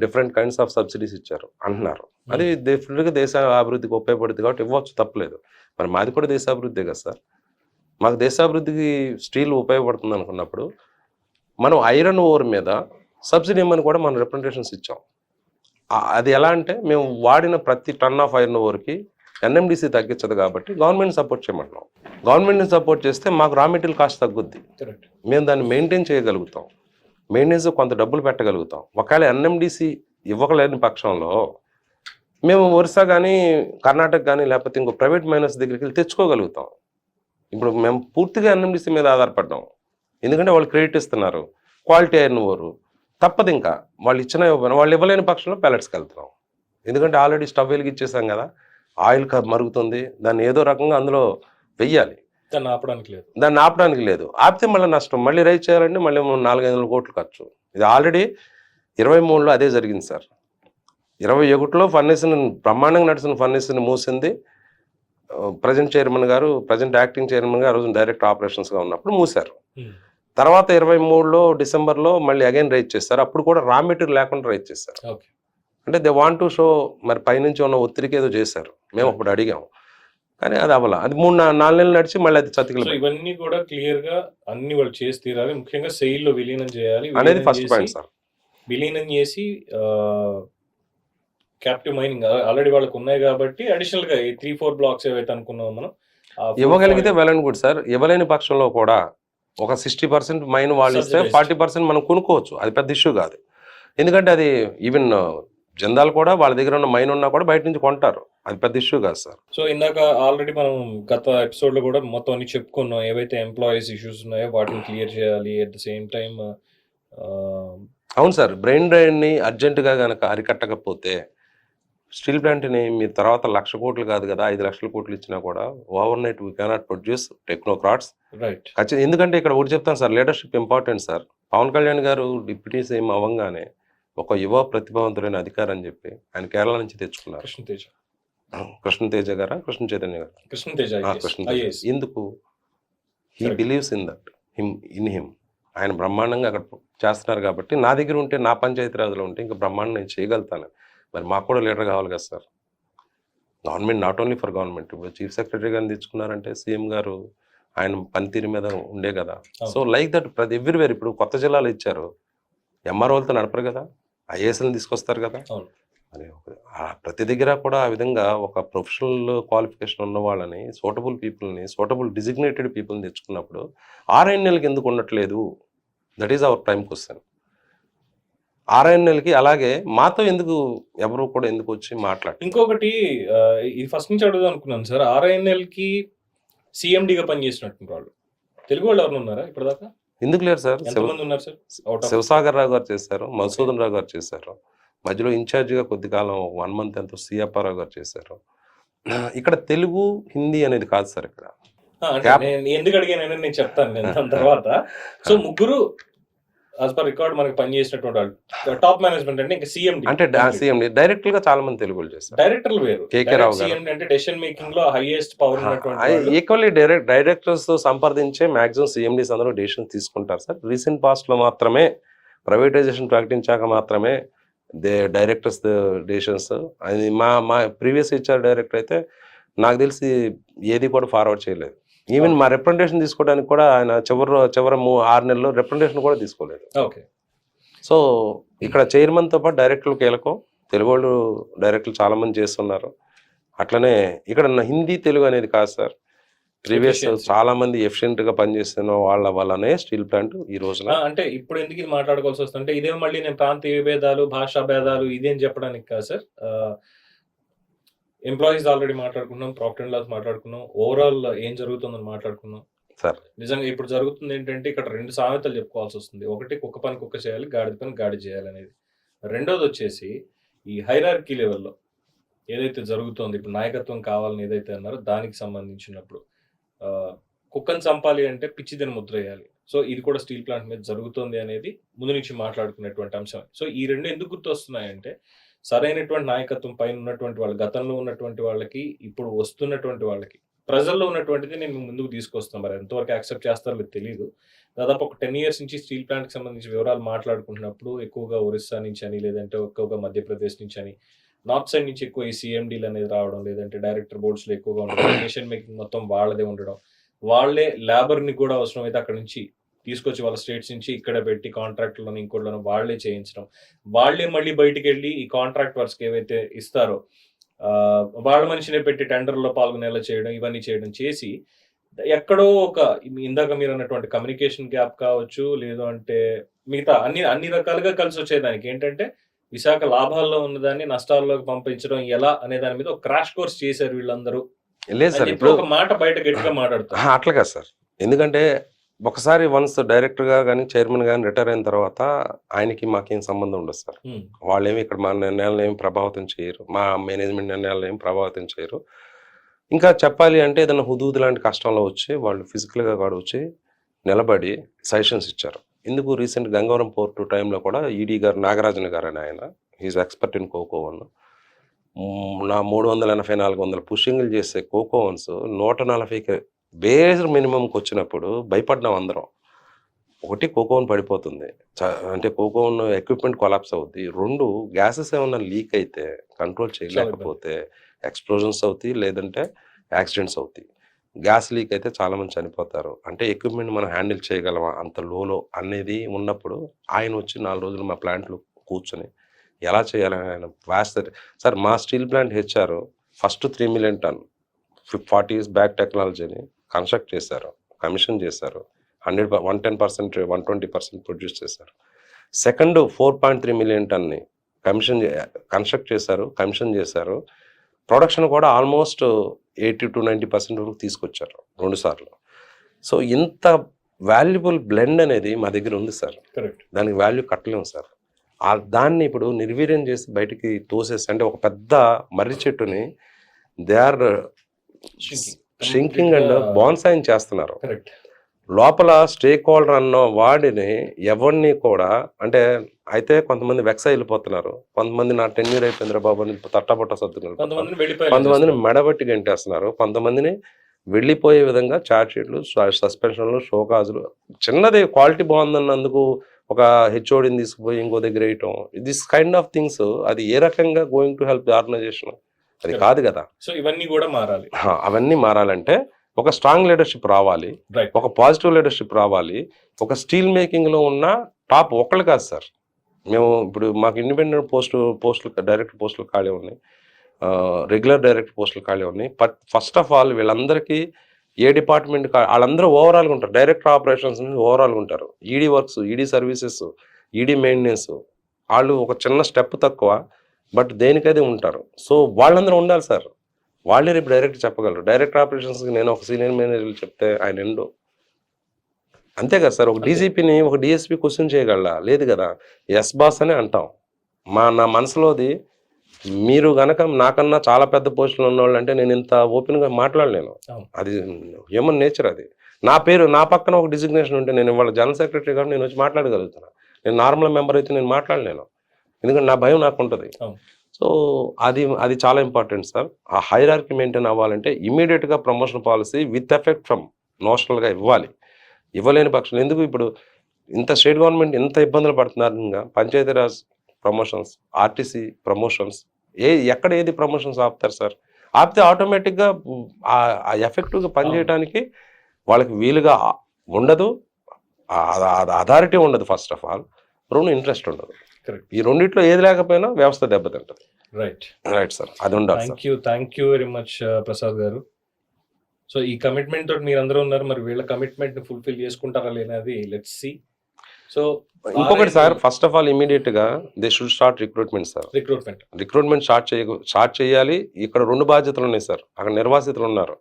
డిఫరెంట్ కైండ్స్ ఆఫ్ సబ్సిడీస్ ఇచ్చారు అంటున్నారు. అది డెఫినెట్గా దేశ అభివృద్ధికి ఉపయోగపడుతుంది కాబట్టి ఇవ్వచ్చు, తప్పలేదు. మరి మాది కూడా దేశాభివృద్ధి కదా సార్. మాకు దేశాభివృద్ధికి స్టీల్ ఉపయోగపడుతుంది అనుకున్నప్పుడు మనం ఐరన్ ఓర్ మీద సబ్సిడీ ఇవ్వమని కూడా మనం రిప్రజెంటేషన్స్ ఇచ్చాం. అది ఎలా అంటే మేము వాడిన ప్రతి టన్ ఆఫ్ ఐరన్ ఓర్కి ఎన్ఎండిసి తగ్గించదు కాబట్టి గవర్నమెంట్ సపోర్ట్ చేయమంటున్నాం. గవర్నమెంట్ని సపోర్ట్ చేస్తే మాకు రా మెటీరియల్ కాస్ట్ తగ్గుద్ది, మేము దాన్ని మెయింటైన్ చేయగలుగుతాం, మెయింటెనెన్స్ కొంత డబ్బులు పెట్టగలుగుతాం. ఒకవేళ ఎన్ఎండిసి ఇవ్వలేని పక్షంలో మేము ఒరిస్సా కానీ కర్ణాటక కానీ లేకపోతే ఇంకో ప్రైవేట్ మైనర్స్ దగ్గరికి వెళ్ళి తెచ్చుకోగలుగుతాం. ఇప్పుడు మేము పూర్తిగా ఎన్ఎండిసి మీద ఆధారపడ్డాం, ఎందుకంటే వాళ్ళు క్రెడిట్ ఇస్తున్నారు, క్వాలిటీ ఐరన్ ఓరు తప్పదు. ఇంకా వాళ్ళు వాళ్ళు ఇవ్వలేని పక్షంలో ప్యాలెట్స్కి వెళ్తున్నాం. ఎందుకంటే ఆల్రెడీ స్టవ్ వెలిగిచ్చేసాం కదా, ఆయిల్ మరుగుతుంది, దాన్ని ఏదో రకంగా అందులో వెయ్యాలి, దాన్ని ఆపడానికి లేదు. ఆపితే మళ్ళీ నష్టం, మళ్ళీ రైజ్ చేయాలంటే మళ్ళీ 400-500 కోట్లు ఖర్చు. ఇది ఆల్రెడీ 23లో అదే జరిగింది సార్. 21లో ఫర్నేస్ని బ్రహ్మాండంగా నడిచిన ఫర్నేస్ని మూసింది ప్రజెంట్ యాక్టింగ్ చైర్మన్ గారు ఆ రోజు డైరెక్ట్ ఆపరేషన్స్గా ఉన్నప్పుడు మూసారు. తర్వాత 23లో డిసెంబర్లో మళ్ళీ అగైన్ రైజ్ చేస్తారు. అప్పుడు కూడా రా మెటీరియల్ లేకుండా రైజ్ చేస్తారు. అంటే దే వాంట్ టు షో, మరి పైనుంచి ఉన్న ఒత్తిడికి ఏదో చేశారు. మేము అప్పుడు అడిగాము కానీ అది అవ్వాల. అది 3-4 నెలలు నడిచి మళ్ళీ అది చతికిల. ఇవన్నీ కూడా క్లియర్ గా అన్ని వాళ్ళు చేసి తీరాలి. ముఖ్యంగా సెయిల్లో విలీనం చేయాలి అనేది ఫస్ట్ పాయింట్ సార్. విలీనం చేసి క్యాప్టివ్ మైనింగ్ ఆల్రెడీ వాళ్ళకు ఉన్నాయి కాబట్టి అడిషనల్ గా 3-4 బ్లాక్స్ ఏవైతే అనుకున్నామో మనం ఇవ్వగలిగితే వెల్ అండ్ గుడ్ సార్. ఇవ్వలేని పక్షంలో కూడా ఒక 60% మైన్ వాళ్ళు ఇస్తే 40% మనం కొనుక్కోవచ్చు, అది పెద్ద ఇష్యూ కాదు. ఎందుకంటే అది ఈవెన్ జందాలు కూడా వాళ్ళ దగ్గర ఉన్న మైన్ ఉన్నా కూడా బయట నుంచి కొంటారు, అది పెద్ద ఇష్యూ కాదు సార్. సో ఇందాక ఆల్రెడీ మనం గత ఎపిసోడ్ లో కూడా మొత్తం అన్ని చెప్పుకున్నాం, ఏవైతే ఎంప్లాయీస్ ఇష్యూస్ ఉన్నాయో వాటిని క్లియర్ చేయాలి. అట్ ద సేమ్ టైం అవును సార్, బ్రెయిన్ డ్రైన్ని అర్జెంటుగా కనుక అరికట్టకపోతే స్టీల్ ప్లాంట్ని మీరు తర్వాత 1,00,000 కోట్లు కాదు కదా 5,00,000 కోట్లు ఇచ్చినా కూడా overnight we cannot produce technocrats. Right. ఖచ్చితంగా. ఎందుకంటే ఇక్కడ ఒకటి చెప్తాను sir, leadership important sir. Pawan Kalyan గారు డిప్యూటీ సీఎం అవ్వగానే ఒక యువ ప్రతిభావంతులైన అధికారి అని చెప్పి ఆయన కేరళ నుంచి తెచ్చుకున్నారు. కృష్ణతేజ గారా కృష్ణతేజ. ఎందుకు? He believes in that in him. ఆయన బ్రహ్మాండంగా అక్కడ చేస్తున్నారు కాబట్టి నా దగ్గర ఉంటే, నా పంచాయతీరాజ్లో ఉంటే ఇంకా బ్రహ్మాండం నేను చేయగలుగుతాను. మరి మాకు కూడా లీడర్ కావాలి కదా sir. Government not only for government, ఇప్పుడు చీఫ్ సెక్రటరీ గారిని తెచ్చుకున్నారంటే సీఎం గారు ఆయన పనితీరు మీద ఉండే కదా. అవును. సో లైక్ దట్ ప్రతి ఎవ్రీవేర్ ఇప్పుడు కొత్త జిల్లాలు ఇచ్చారు, ఎంఆర్ఓలతో నడపరు కదా, ఐఏఎస్ని తీసుకొస్తారు కదా. అవును. అని ప్రతి దగ్గర కూడా ఆ విధంగా ఒక ప్రొఫెషనల్ క్వాలిఫికేషన్ ఉన్న వాళ్ళని, సూటబుల్ పీపుల్ని, సూటబుల్ డిజిగ్నేటెడ్ పీపుల్ని తెచ్చుకున్నప్పుడు ఆర్ఐఎన్ఎల్కి ఎందుకు ఉండట్లేదు? That is our prime question. ఆర్ఐఎన్ఎల్కి అలాగే మాతో ఎందుకు ఎవరు కూడా ఎందుకు వచ్చి మాట్లాడారు? ఇంకొకటి ఇది ఫస్ట్ నుంచి అడుగుదాం అనుకున్నాను సార్. ఆర్ఐఎన్ఎల్కి సిఎండిగా పనిచేసినటువంటి వాళ్ళు తెలుగు వాళ్ళు ఎవరు ఉన్నారా ఇప్పటిదాకా? ఎందుకు లేరు సార్? ఎంతమంది ఉన్నారు సార్? అవుట్ ఆఫ్ శివసాగర్ రావు గారు చేశారు, మధుసూదన్ రావు గారు చేశారు, మధ్యలో ఇన్ఛార్జిగా కొద్ది కాలం 1 month ఎంతో సిఎప్ఆర్రావు గారు చేశారు. ఇక్కడ తెలుగు హిందీ అనేది కాదు సార్. ఇక్కడ అంటే నేను ఎందుకు అడిగానని నేను చెప్తాను నేను దాని తర్వాత. సో ముగ్గురు యాజ్ పర్ రికార్డ్ మనకి పనిచేసినటువంటి వాళ్ళు టాప్ మేనేజ్మెంట్ అంటే ఇంకా సిఎండి అంటే సిఎండి డైరెక్టర్ గా చాలా మంది తెలుగులు చేశారు. డైరెక్టర్లు వేరు. కేకే రావు గారు సిఎండి అంటే డెసిషన్ మేకింగ్ లో హైయెస్ట్ పవర్ ఉన్నటువంటి వాళ్ళు. ఈక్వల్లీ డైరెక్టర్స్ తో సంప్రదించే మాక్సిమం సిఎండీస్ అందరూ డెసిషన్ తీసుకుంటారు సార్. రీసెంట్ పాస్ట్ లో మాత్రమే ప్రైవేటైజేషన్ ప్రకటించాక మాత్రమే డైరెక్టర్స్ డెసిషన్స్. అది మా ప్రీవియస్ హెచ్ఆర్ డైరెక్టర్ అయితే నాకు తెలిసి ఏది కూడా ఫార్వర్డ్ చేయలేదు. ఈవెన్ మా రిప్రజెంటేషన్ తీసుకోవడానికి కూడా ఆయన చివరి 6 నెలల్లో రిప్రజెంటేషన్ కూడా తీసుకోలేదు. ఓకే. సో ఇక్కడ చైర్మన్తో పాటు డైరెక్టర్లు కీలకం. తెలుగు వాళ్ళు డైరెక్టర్లు చాలా మంది చేస్తున్నారు. అట్లనే ఇక్కడ హిందీ తెలుగు అనేది కాదు సార్. ప్రీవియస్ చాలా మంది ఎఫిషియెంట్ గా పనిచేస్తున్న వాళ్ళ వల్లనే స్టీల్ ప్లాంట్ ఈ రోజున. అంటే ఇప్పుడు ఎందుకు ఇది మాట్లాడుకోవాల్సి వస్తుంటే ఇదే మళ్ళీ నేను ప్రాంతీయ భేదాలు, భాషా భేదాలు ఇదేం చెప్పడానికి కాదు సార్. ఎంప్లాయీస్ ఆల్రెడీ మాట్లాడుకున్నాం, ప్రాఫిట్ అండ్ లాస్ మాట్లాడుకున్నాం, ఓవరాల్ ఏం జరుగుతుందని మాట్లాడుకున్నాం సార్. నిజంగా ఇప్పుడు జరుగుతుంది ఏంటంటే ఇక్కడ 2 సామెతలు చెప్పుకోవాల్సి వస్తుంది. ఒకటి కుక్క పని కుక్క చేయాలి, గాడిద పని గాడి చేయాలి అనేది. రెండోది వచ్చేసి ఈ హైరార్కీ లెవెల్లో ఏదైతే జరుగుతుందో ఇప్పుడు నాయకత్వం కావాలని ఏదైతే అన్నారో దానికి సంబంధించినప్పుడు కుక్కను చంపాలి అంటే పిచ్చిదని ముద్ర వేయాలి. సో ఇది కూడా స్టీల్ ప్లాంట్ మీద జరుగుతుంది అనేది ముందు నుంచి మాట్లాడుకునేటువంటి అంశం. సో ఈ రెండు ఎందుకు గుర్తొస్తున్నాయంటే సరైనటువంటి నాయకత్వం పైన ఉన్నటువంటి వాళ్ళు, గతంలో ఉన్నటువంటి వాళ్ళకి, ఇప్పుడు వస్తున్నటువంటి వాళ్ళకి, ప్రజల్లో ఉన్నటువంటిది నేను ముందుకు తీసుకొస్తాను. మరి ఎంతవరకు యాక్సెప్ట్ చేస్తారో లేదు తెలియదు. దాదాపు ఒక 10 years నుంచి స్టీల్ ప్లాంట్కి సంబంధించి వివరాలు మాట్లాడుకుంటున్నప్పుడు ఎక్కువగా ఒరిస్సా నుంచి అని, లేదంటే ఎక్కువగా మధ్యప్రదేశ్ నుంచి అని, నార్త్ సైడ్ నుంచి ఎక్కువ ఈ సిఎండీలు అనేది రావడం, లేదంటే డైరెక్టర్ బోర్డ్స్లో ఎక్కువగా ఉండడం, డెసిషన్ మేకింగ్ మొత్తం వాళ్ళదే ఉండడం, వాళ్ళే లేబర్ని కూడా అవసరమైతే అక్కడ నుంచి తీసుకొచ్చి వాళ్ళ స్టేట్స్ నుంచి ఇక్కడ పెట్టి కాంట్రాక్ట్లను ఇంకోట్లను వాళ్ళే చేయించడం, వాళ్ళే మళ్ళీ బయటికి వెళ్ళి ఈ కాంట్రాక్ట్ వర్క్స్కి ఏవైతే ఇస్తారో వాళ్ళ మనిషినే పెట్టి టెండర్లో పాల్గొనేలా చేయడం, ఇవన్నీ చేయడం చేసి ఎక్కడో ఒక ఇందాక మీరు అన్నటువంటి కమ్యూనికేషన్ గ్యాప్ కావచ్చు, లేదు అంటే మిగతా అన్ని రకాలుగా కలిసి వచ్చేదానికి ఏంటంటే విశాఖ లాభాల్లో ఉన్నదాన్ని నష్టాల్లోకి పంపించడం ఎలా అనే దాని మీద ఒక క్రాష్ కోర్స్ చేశారు వీళ్ళందరూ. లేదు సార్, ఇప్పుడు ఒక మాట బయట గట్టిగా మాట్లాడతారు. అట్లా కాదు సార్. ఎందుకంటే ఒకసారి వన్స్ డైరెక్టర్గా కానీ చైర్మన్ కానీ రిటైర్ అయిన తర్వాత ఆయనకి మాకేం సంబంధం ఉండదు సార్. వాళ్ళేమి ఇక్కడ మా నిర్ణయాలను ఏమి ప్రభావితం చేయరు, మా మేనేజ్మెంట్ నిర్ణయాలను ఏమి ప్రభావితం చేయరు. ఇంకా చెప్పాలి అంటే ఏదైనా హుదూద్ లాంటి కష్టంలో వచ్చి వాళ్ళు ఫిజికల్గా కూడా వచ్చి నిలబడి సజెషన్స్ ఇచ్చారు. ఎందుకు రీసెంట్ గంగవరం పోర్టు టైంలో కూడా ఈడీ గారు నాగరాజన్ గారు అని ఆయన is expert in cocoa one. నా 380-400 పుషింగ్లు చేసే కోకో వన్స్ 140 బేస్ మినిమంకి వచ్చినప్పుడు భయపడ్డాం అందరం. ఒకటి కోకోన్ పడిపోతుంది, అంటే కోకోన్ ఎక్విప్మెంట్ కొలాప్స్ అవుద్ది. 2 గ్యాసెస్ ఏమన్నా లీక్ అయితే కంట్రోల్ చేయలేకపోతే ఎక్స్ప్లోజన్స్ అవుతాయి, లేదంటే యాక్సిడెంట్స్ అవుతాయి. గ్యాస్ లీక్ అయితే చాలామంది చనిపోతారు. అంటే ఎక్విప్మెంట్ మనం హ్యాండిల్ చేయగలమా అంత లోలో అనేది ఉన్నప్పుడు ఆయన వచ్చి 4 రోజులు మా ప్లాంట్లు కూర్చొని ఎలా చేయాలని ఆయన వాస్ట్. సార్ మా steel plant HR first 3 million ton 40 years back టెక్నాలజీని కన్స్ట్రక్ట్ చేశారు, కమిషన్ చేశారు, 110%, 120% ప్రొడ్యూస్ చేశారు. సెకండ్ 4.3 million టన్ని కన్స్ట్రక్ట్ చేశారు, కమిషన్ చేశారు. ప్రొడక్షన్ కూడా ఆల్మోస్ట్ 80-90% వరకు తీసుకొచ్చారు 2 సార్లు. సో ఇంత వాల్యుబుల్ బ్లెండ్ అనేది మా దగ్గర ఉంది సార్. కరెక్ట్. దానికి వాల్యూ కట్టలేము సార్. దాన్ని ఇప్పుడు నిర్వీర్యం చేసి బయటికి తోసేసి, అంటే ఒక పెద్ద మర్రి చెట్టుని దే ఆర్ షింకింగ్ అండ్ బాన్సాయిన్ చేస్తున్నారు. లోపల స్టేక్ హోల్డర్ అన్న వాడిని ఎవరిని కూడా, అంటే అయితే కొంతమంది వెక్స్ వెళ్ళిపోతున్నారు, కొంతమంది నా టెన్యూర్ అయిపోయింది బాబు అని తట్టబట్ట సర్దుకున్నారు, కొంతమందిని మెడబట్టి గంటేస్తున్నారు, కొంతమందిని వెళ్ళిపోయే విధంగా చార్జ్ షీట్లు, సస్పెన్షన్లు, షోకాజులు. చిన్నది క్వాలిటీ బాగుందన్నందుకు ఒక హెచ్ఓడిని తీసుకుపోయి ఇంకో దగ్గర వేయటం, దిస్ కైండ్ ఆఫ్ థింగ్స్ అది ఏ రకంగా going to help the organisation? అది కాదు కదా. సో ఇవన్నీ కూడా మారాలి. అవన్నీ మారాలంటే ఒక స్ట్రాంగ్ లీడర్షిప్ రావాలి, రైట్. ఒక పాజిటివ్ లీడర్షిప్ రావాలి. ఒక స్టీల్ మేకింగ్లో ఉన్న టాప్ ఒక్కళ్ళు కాదు సార్. మేము ఇప్పుడు మాకు ఇండిపెండెంట్ పోస్టులు డైరెక్ట్ పోస్టులు ఖాళీ ఉన్నాయి, రెగ్యులర్ డైరెక్ట్ పోస్టులు ఖాళీ ఉన్నాయి. ఫస్ట్ ఆఫ్ ఆల్ వీళ్ళందరికీ ఏ డిపార్ట్మెంట్ వాళ్ళందరూ ఓవరాల్గా ఉంటారు. డైరెక్టర్ ఆపరేషన్స్ నుంచి ఓవరాల్గా ఉంటారు. ED works, ED services, ED maintenance, వాళ్ళు ఒక చిన్న స్టెప్ తక్కువ, బట్ దేనికైతే ఉంటారు. సో వాళ్ళందరూ ఉండాలి సార్. వాళ్ళే రేపు డైరెక్ట్ చెప్పగలరు. డైరెక్టర్ ఆపరేషన్స్కి నేను ఒక సీనియర్ మేనేజర్ చెప్తే ఆయన ఎండు అంతే కదా సార్. ఒక డీజీపీని ఒక డిఎస్పీ క్వశ్చన్ చేయగలరా? లేదు కదా. ఎస్ బాస్ అని అంటాం. నా మనసులోది మీరు గనక నాకన్నా చాలా పెద్ద పోస్టులు ఉన్నవాళ్ళు అంటే నేను ఇంత ఓపెన్గా మాట్లాడలేను. అది హ్యూమన్ నేచర్. అది నా పక్కన ఒక డిజిగ్నేషన్ ఉంటే నేను ఇవాళ జనరల్ సెక్రటరీ కాబట్టి నేను వచ్చి మాట్లాడగలుగుతాను. నేను నార్మల్ మెంబర్ అయితే నేను మాట్లాడలేను, ఎందుకంటే నా భయం నాకు ఉంటుంది. సో అది చాలా ఇంపార్టెంట్ సార్. ఆ హైరార్కీ మెయింటైన్ అవ్వాలంటే ఇమీడియట్గా promotion policy with effect from నేషనల్గా ఇవ్వాలి. ఇవ్వలేని పక్షంలో ఎందుకు ఇప్పుడు ఇంత స్టేట్ గవర్నమెంట్ ఎంత ఇబ్బందులు పడుతున్నారు. ఇంకా పంచాయతీరాజ్ ప్రమోషన్స్, ఆర్టీసీ ప్రమోషన్స్, ఎక్కడ ఏది ప్రమోషన్స్ ఆపుతారు సార్? ఆపితే ఆటోమేటిక్గా ఆ ఎఫెక్టివ్గా పనిచేయడానికి వాళ్ళకి వీలుగా ఉండదు, అథారిటీ ఉండదు. ఫస్ట్ ఆఫ్ ఆల్ ఇంట్రెస్ట్ ఉండదు. ఈ రెండిట్లో ఏది లేకపోయినా వ్యవస్థ దెబ్బతింటది. రైట్ సార్, అది ఉండాలి. Thank you very much Prasad గారు. సో ఈ కమిట్మెంట్ తోటి మీరు అందరూ ఉన్నారు, మరి వీళ్ళ కమిట్మెంట్ ని ఫుల్ఫిల్ చేసుకుంటారా లేనది లెట్స్ సీ. సో ఇంకొకటి sir, first of all immediate గా they should start recruitment sir. Recruitment start చేయాలి. ఇక్కడ 2 బాధ్యతలు ఉన్నాయి సార్. అక్కడ నిర్వాసితులు ఉన్నారు,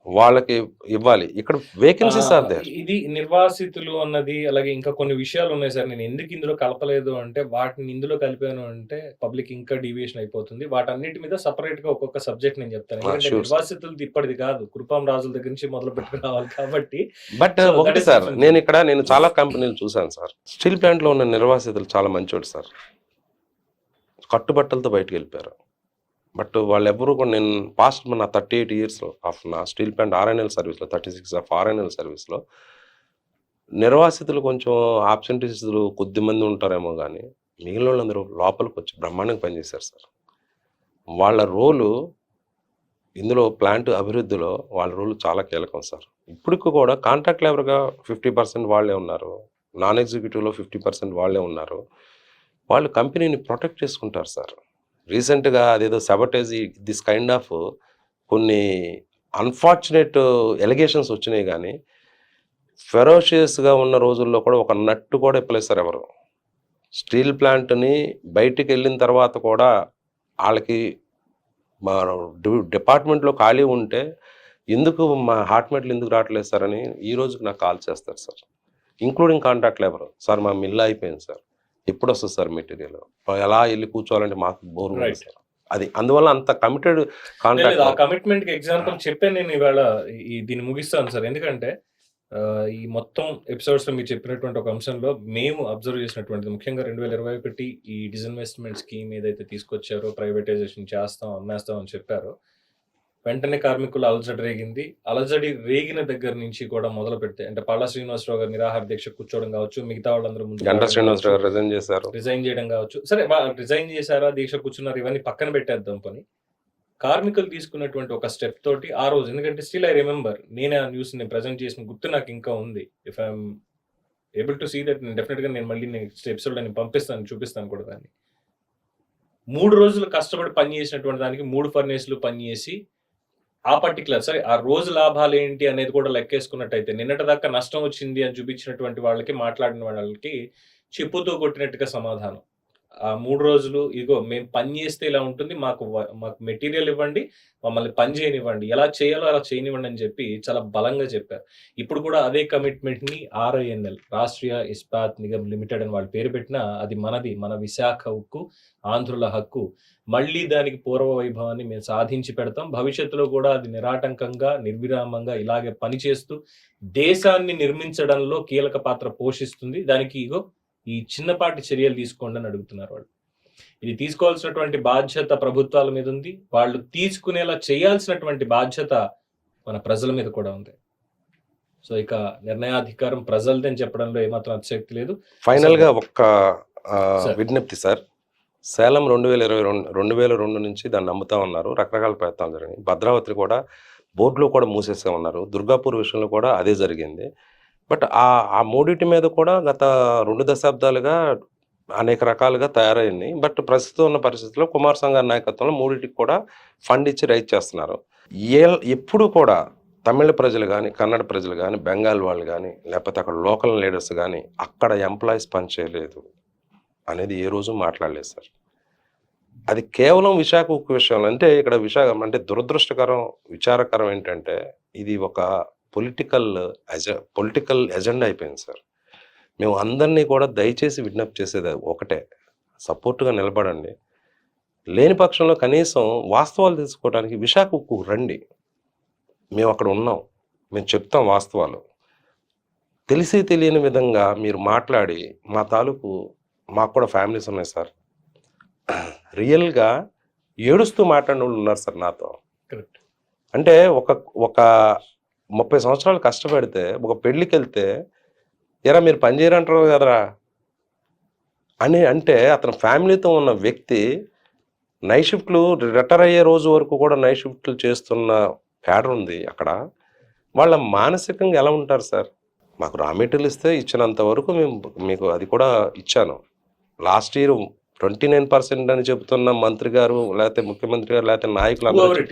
వాళ్ళకి ఇవ్వాలి. ఇక్కడ వేకెన్సీస్ ఆర్ దేర్. ఇది నిర్వాసితులు అన్నది అలాగే ఇంకా కొన్ని విషయాలు ఉన్నాయి సార్. నేను ఎందుకు ఇందులో కలపలేదు అంటే, వాటిని ఇందులో కలిపాను అంటే పబ్లిక్ ఇంకా డీవియేషన్ అయిపోతుంది. వాటన్నిటి మీద సపరేట్ గా ఒక్కొక్క సబ్జెక్ట్ నేను చెప్తాను. ఎందుకంటే నిర్వాసితులు ఇప్పటిది కాదు, కురుపాం రాజుల దగ్గర నుంచి మొదలు పెట్టుకురావాలి కాబట్టి. బట్ ఒకటి సార్, నేను చాలా కంపెనీలు చూసాను సార్. స్టీల్ ప్లాంట్ లో ఉన్న నిర్వాసితులు చాలా మంచోడు సార్. కట్టుబట్టలతో బయటకు వెళ్ళిపోయారు. బట్ వాళ్ళు ఎవరు కూడా, నేను పాస్ట్ నా 38 years ఆఫ్ నా స్టీల్ ప్లాంట్ RNL సర్వీస్లో, 36 ఆఫ్ RNL సర్వీస్లో నిర్వాసితులు కొంచెం ఆబ్సెంటీసులు కొద్దిమంది ఉంటారేమో, కానీ మిగిలిన వాళ్ళందరూ లోపలికి వచ్చి బ్రహ్మాండంగా పనిచేశారు సార్. వాళ్ళ రోలు ఇందులో ప్లాంట్ అభివృద్ధిలో వాళ్ళ రోలు చాలా కీలకం సార్. ఇప్పటికి కూడా కాంట్రాక్ట్ లేబర్గా 50% వాళ్ళే ఉన్నారు, నాన్ ఎగ్జిక్యూటివ్లో 50% వాళ్ళే ఉన్నారు. వాళ్ళు కంపెనీని ప్రొటెక్ట్ చేసుకుంటారు సార్. రీసెంట్గా అదేదో సబటేజ్ దిస్ కైండ్ ఆఫ్ కొన్ని అన్ఫార్చునేట్ ఎలిగేషన్స్ వచ్చినాయి, కానీ ఫెరోషియస్గా ఉన్న రోజుల్లో కూడా ఒక నట్టు కూడా ఇప్పలేదు సార్ ఎవరు. స్టీల్ ప్లాంట్ని బయటికి వెళ్ళిన తర్వాత కూడా వాళ్ళకి మా డిపార్ట్మెంట్లో ఖాళీ ఉంటే ఎందుకు మా హార్ట్మేట్లు ఎందుకు రావట్లేదు సార్ అని ఈ రోజుకి నాకు కాల్ చేస్తారు sir, including contract labour. Sir మా మిల్ అయిపోయింది సార్, ఎప్పుడు వస్తుంది సార్ మెటీరియల్, ఎలా వెళ్ళి కూర్చోవాలంటే మాకు బోర్ సార్. అది అందువల్ల అంత కమిటెడ్ కాంట్రాక్ట్. ఆ కమిట్మెంట్ కి ఎగ్జాంపుల్ చెప్పే నేను ఇవాళ దీన్ని ముగిస్తాను సార్. ఎందుకంటే ఈ మొత్తం ఎపిసోడ్స్ లో మీరు చెప్పినటువంటి ఒక అంశంలో మేము అబ్జర్వ్ చేసినటువంటిది, ముఖ్యంగా 2021 ఈ డిస్ఇన్వెస్ట్మెంట్ స్కీమ్ ఏదైతే తీసుకొచ్చారో, ప్రైవేటైజేషన్ చేస్తాం, అమ్మేస్తాం అని చెప్పారో, వెంటనే కార్మికులు అలజడి రేగింది. అలజడి రేగిన దగ్గర నుంచి కూడా మొదలు పెడితే, అంటే పాలా శ్రీనివాసరావు గారు నిరాహార దీక్ష కూర్చోవడం కావచ్చు, మిగతా వాళ్ళందరూ రిజైన్ చేయడం కావచ్చు. సరే, రిజైన్ చేశారా, దీక్ష కూర్చున్నారు, ఇవన్నీ పక్కన పెట్టేద్దాం. పని కార్మికులు తీసుకున్నటువంటి ఒక స్టెప్ తోటి ఆ రోజు, ఎందుకంటే స్టిల్ ఐ రిమెంబర్, నేనే ఆ న్యూస్ ని ప్రెజెంట్ చేసిన గుర్తు నాకు ఇంకా ఉంది. If I'm able to see that, నేను డెఫినెట్ గా నేను మళ్ళీ నెక్స్ట్ ఎపిసోడ్ నేను పంపిస్తాను, చూపిస్తాను కూడా దాన్ని. 3 రోజులు కష్టపడి పని చేసినటువంటి దానికి 3 ఫర్నేస్లు పనిచేసి ఆ పర్టికులర్, సరే ఆ రోజు లాభాలు ఏంటి అనేది కూడా లెక్కేసుకున్నట్టయితే, నిన్నటి దాకా నష్టం వచ్చింది అని చూపించినటువంటి వాళ్ళకి, మాట్లాడిన వాళ్ళకి చెప్పుతో కొట్టినట్టుగా సమాధానం. ఆ 3 రోజులు ఇదిగో మేము పని చేస్తే ఇలా ఉంటుంది, మాకు మెటీరియల్ ఇవ్వండి, మమ్మల్ని పని చేయనివ్వండి, ఎలా చేయాలో అలా చేయనివ్వండి అని చెప్పి చాలా బలంగా చెప్పారు. ఇప్పుడు కూడా అదే కమిట్మెంట్ ని RINL, రాష్ట్రీయ ఇస్పాత్ నిగమ్ లిమిటెడ్ అని వాళ్ళు పేరు పెట్టినా, అది మనది, మన విశాఖ ఉక్కు, ఆంధ్రుల హక్కు. మళ్ళీ దానికి పూర్వ వైభవాన్ని మేము సాధించి పెడతాం. భవిష్యత్తులో కూడా అది నిరాటంకంగా, నిర్విరామంగా ఇలాగే పనిచేస్తూ దేశాన్ని నిర్మించడంలో కీలక పాత్ర పోషిస్తుంది. దానికి ఇగో ఈ చిన్నపాటి చర్యలు తీసుకోండి అని అడుగుతున్నారు వాళ్ళు. ఇది తీసుకోవాల్సినటువంటి బాధ్యత ప్రభుత్వాల మీద ఉంది, వాళ్ళు తీసుకునేలా చేయాల్సినటువంటి బాధ్యత మన ప్రజల మీద కూడా ఉంది. సో ఇక నిర్ణయాధికారం ప్రజలదని చెప్పడంలో ఏమాత్రం అతిశక్తి లేదు. ఫైనల్ గా ఒక్క విజ్ఞప్తి సార్, సేలం 2022 నుంచి దాన్ని నమ్ముతా ఉన్నారు, రకరకాల ప్రయత్నాలు జరిగినాయి. భద్రావతి కూడా బోర్డులో కూడా మూసేసే ఉన్నారు. దుర్గాపూర్ విషయంలో కూడా అదే జరిగింది. బట్ ఆ మూడిటి మీద కూడా గత 2 దశాబ్దాలుగా అనేక రకాలుగా తయారైంది. బట్ ప్రస్తుతం ఉన్న పరిస్థితుల్లో కుమారస్వామి గారి నాయకత్వంలో మూడిటికి కూడా ఫండ్ ఇచ్చి రైజ్ చేస్తున్నారు. ఎప్పుడు కూడా తమిళ ప్రజలు గానీ, కన్నడ ప్రజలు గానీ, బెంగాల్ వాళ్ళు గానీ, లేకపోతే అక్కడ లోకల్ లీడర్స్ గానీ, అక్కడ ఎంప్లాయీస్ పని చేయలేదు అనేది ఏ రోజు మాట్లాడలేదు సార్. అది కేవలం విశాఖ ఉక్కు విషయంలో. అంటే ఇక్కడ అంటే దురదృష్టకరం, విచారకరం ఏంటంటే ఇది ఒక పొలిటికల్ ఎజెండా అయిపోయింది సార్. మేము అందరినీ కూడా దయచేసి విజ్ఞప్తి చేసేది ఒకటే, సపోర్ట్గా నిలబడండి. లేని పక్షంలో కనీసం వాస్తవాలు తెలుసుకోవడానికి విశాఖ ఉక్కు రండి. మేము అక్కడ ఉన్నాం, మేము చెప్తాం వాస్తవాలు. తెలిసి తెలియని విధంగా మీరు మాట్లాడి మా తాలూకు, మాకు కూడా ఫ్యామిలీస్ ఉన్నాయి సార్. రియల్గా ఏడుస్తూ మాట్లాడిన వాళ్ళు ఉన్నారు సార్ నాతో. కరెక్ట్. అంటే ఒక 30 సంవత్సరాలు కష్టపడితే ఒక పెళ్ళికి వెళ్తే ఎరా మీరు పని చేయరంటారు కదరా అని అంటే, అతని ఫ్యామిలీతో ఉన్న వ్యక్తి నైట్ షిఫ్ట్లు రిటైర్ అయ్యే రోజు వరకు కూడా నైట్ షిఫ్ట్లు చేస్తున్న ప్యాడర్ ఉంది అక్కడ. వాళ్ళ మానసికంగా ఎలా ఉంటారు సార్? మాకు రా మెటీరియల్ ఇస్తే ఇచ్చినంత వరకు మేము మీకు అది కూడా ఇచ్చాను. లాస్ట్ ఇయర్ 29% అని చెబుతున్న మంత్రి గారు, లేకపోతే ముఖ్యమంత్రి గారు, లేకపోతే నాయకులు అందరూ,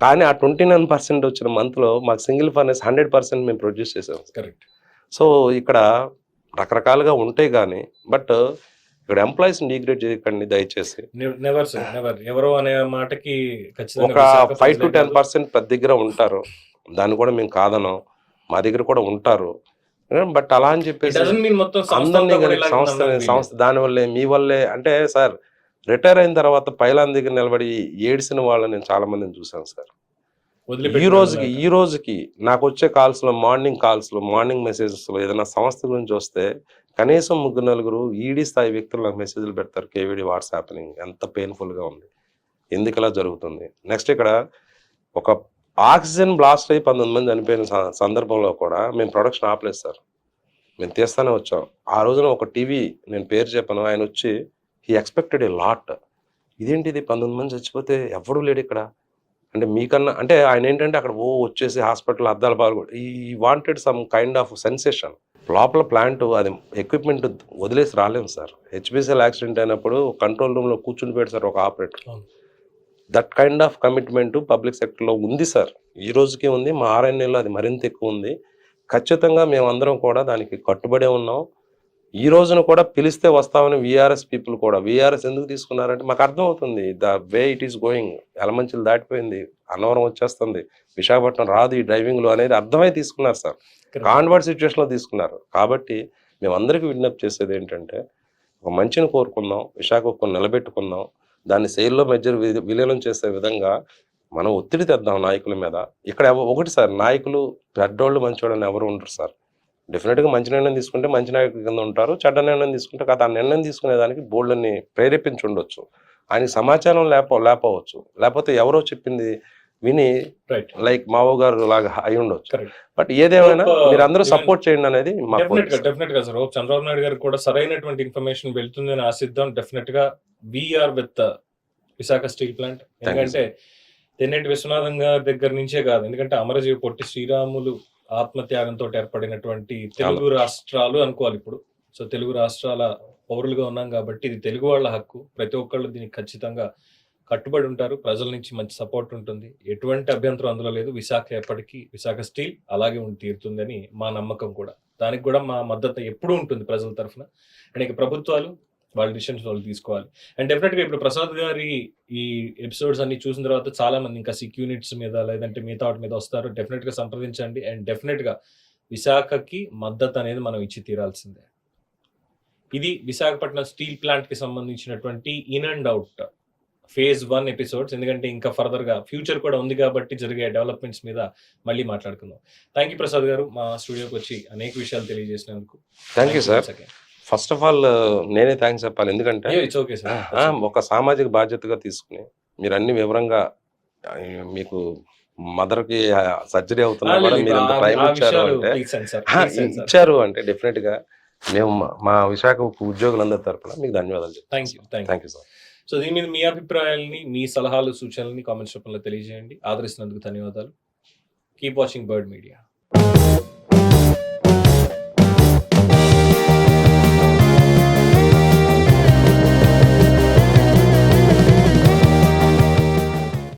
కానీ ఆ 29% వచ్చిన మంత్లో మాకు సింగిల్ ఫర్నెస్ 100% మేము ప్రొడ్యూస్ చేసాం. కరెక్ట్. సో ఇక్కడ రకరకాలుగా ఉంటాయి కానీ, బట్ ఇక్కడ ఎంప్లాయీస్ డిగ్రేడ్ చేయకండి దయచేసి. Never sir, never. ఎవరో అనే మాటకి ఒక 5 to 10% ప్రతి దగ్గర ఉంటారు, దాన్ని కూడా మేము కాదనం, మా దగ్గర కూడా ఉంటారు. బట్ అలా అని చెప్పేసి అందరినీ సంస్థ దానివల్లే మీ వల్లే అంటే సార్, రిటైర్ అయిన తర్వాత పైలాన్ దగ్గర నిలబడి ఏడ్చిన వాళ్ళని నేను చాలా మందిని చూశాను సార్. ఈ రోజుకి నాకు వచ్చే కాల్స్లో, మార్నింగ్ మెసేజెస్లో ఏదైనా సంస్థ గురించి వస్తే కనీసం 3-4 ఈడీ స్థాయి వ్యక్తులు నాకు మెసేజ్లు పెడతారు. కేవీడీ వాట్స్ హ్యాపెనింగ్, ఎంత పెయిన్ఫుల్గా ఉంది, ఎందుకు ఇలా జరుగుతుంది. నెక్స్ట్ ఇక్కడ ఒక ఆక్సిజన్ బ్లాస్ట్ అయ్యి 19 మంది చనిపోయిన సందర్భంలో కూడా మేము ప్రొడక్షన్ ఆపలేదు సార్, మేము తీస్తానే వచ్చాం. ఆ రోజున ఒక టీవీ, నేను పేరు చెప్పాను, ఆయన వచ్చి హీ ఎక్స్పెక్టెడ్ ఏ లాట్. ఇదేంటిది 19 మంది చచ్చిపోతే ఎవడూ లేడు ఇక్కడ అంటే మీకన్నా, అంటే ఆయన ఏంటంటే అక్కడ వచ్చేసి హాస్పిటల్ అద్దాల పాల్గొ, ఈ wanted some kind of sensation. లోపల ప్లాంట్ అది ఎక్విప్మెంట్ వదిలేసి రాలేము సార్. హెచ్పిసిఎల్ యాక్సిడెంట్ అయినప్పుడు కంట్రోల్ రూమ్లో కూర్చుని పెడతారు ఒక operator. That kind of commitment public సెక్టర్లో ఉంది సార్, ఈ రోజుకి ఉంది. మా RNAలో అది మరింత ఎక్కువ ఉంది. ఖచ్చితంగా మేమందరం కూడా దానికి కట్టుబడే ఉన్నాం. ఈ రోజున కూడా పిలిస్తే వస్తామని వీఆర్ఎస్ పీపుల్ కూడా, వీఆర్ఎస్ ఎందుకు తీసుకున్నారంటే మాకు అర్థం అవుతుంది the way it is going. Yelamanchili దాటిపోయింది, అన్నవరం వచ్చేస్తుంది, విశాఖపట్నం రాదు ఈ డ్రైవింగ్లో అనేది అర్థమై తీసుకున్నారు సార్. కాన్వర్ట్ సిచ్యువేషన్లో తీసుకున్నారు. కాబట్టి మేమందరికీ విజ్ఞప్తి చేసేది ఏంటంటే, ఒక మంచిని కోరుకుందాం, విశాఖ నిలబెట్టుకుందాం, దాన్ని సేల్లో మెజర్ విలీనం చేసే విధంగా మనం ఒత్తిడి తెద్దాం నాయకుల మీద. ఇక్కడ ఒకటి సార్, నాయకులు పెద్దోళ్ళు మంచివాళ్ళని ఎవరు ఉండరు సార్. డెఫినెట్గా మంచి నిర్ణయం తీసుకుంటే మంచి నాయకుల కింద ఉంటారు, చెడ్డ నిర్ణయం తీసుకుంటే కదా ఆ నిర్ణయం తీసుకునేదానికి బోల్డ్ని ప్రేరేపించి ఉండొచ్చు. ఆయనకి సమాచారం లేకపోవచ్చు, లేకపోతే ఎవరో చెప్పింది విని లైక్ మావో గారు లాగా అయి ఉండొచ్చు. బట్ ఏదేమైనా మీరు అందరూ సపోర్ట్ చేయండి అనేది డెఫినెట్ గా సార్. చంద్రబాబు నాయుడు గారికి కూడా సరైనటువంటి ఇన్ఫర్మేషన్ వెళ్తుందని ఆశిద్దాం. డెఫినెట్ గా we are with Visakha steel plant. ఎందుకంటే తెన్నేటి విశ్వనాథం గారి దగ్గర నుంచే కాదు, ఎందుకంటే అమరజీవి పొట్టి శ్రీరాములు ఆత్మత్యాగంతో ఏర్పడినటువంటి తెలుగు రాష్ట్రాలు అనుకోవాలి ఇప్పుడు. సో తెలుగు రాష్ట్రాల పౌరులుగా ఉన్నాం కాబట్టి ఇది తెలుగు వాళ్ళ హక్కు. ప్రతి ఒక్కళ్ళు దీనికి ఖచ్చితంగా కట్టుబడి ఉంటారు. ప్రజల నుంచి మంచి సపోర్ట్ ఉంటుంది, ఎటువంటి అభ్యంతరం అందులో లేదు. విశాఖ ఎప్పటికీ, విశాఖ స్టీల్ అలాగే ఉండి తీరుతుందని మా నమ్మకం కూడా. దానికి కూడా మా మద్దతు ఎప్పుడూ ఉంటుంది ప్రజల తరఫున. అండ్ ఇక ప్రభుత్వాలు వాళ్ళ డిసిషన్స్ వాళ్ళు తీసుకోవాలి. అండ్ డెఫినెట్గా ఇప్పుడు ప్రసాద్ గారి ఈ ఎపిసోడ్స్ అన్ని చూసిన తర్వాత చాలా మంది ఇంకా సిక్ యూనిట్స్ మీద లేదంటే మిగతా వాటి మీద వస్తారు. డెఫినెట్గా సంప్రదించండి. అండ్ డెఫినెట్గా విశాఖకి మద్దతు అనేది మనం ఇచ్చి తీరాల్సిందే. ఇది విశాఖపట్నం స్టీల్ ప్లాంట్కి సంబంధించినటువంటి in and out phase 1 episodes. ఎందుకంటే ఇంకా ఫర్దర్గా ఫ్యూచర్ కూడా ఉంది కాబట్టి జరిగే డెవలప్మెంట్స్ మీద మళ్ళీ మాట్లాడుకుందాం. థ్యాంక్ యూ ప్రసాద్ గారు, మా స్టూడియోకి వచ్చి అనేక విషయాలు తెలియజేసినందుకు. Thank you sir. First of all నేనే థ్యాంక్స్ చెప్పాలి, ఎందుకంటే ఒక సామాజిక బాధ్యతగా తీసుకుని మీరు అన్ని వివరంగా, మీకు మదర్కి సర్జరీ అవుతున్నా కూడా మీరు ఎంత టైం ఇచ్చారు అంటే డెఫినెట్గా మేము మా విశాఖ ఉద్యోగులందరి తరఫున మీకు ధన్యవాదాలు. Thank you sir. సో దీని మీద మీ అభిప్రాయాలని, మీ సలహాలు, సూచనలని కామెంట్స్ రూపంలో తెలియజేయండి. ఆదరిస్తున్నందుకు ధన్యవాదాలు. Keep watching bird media.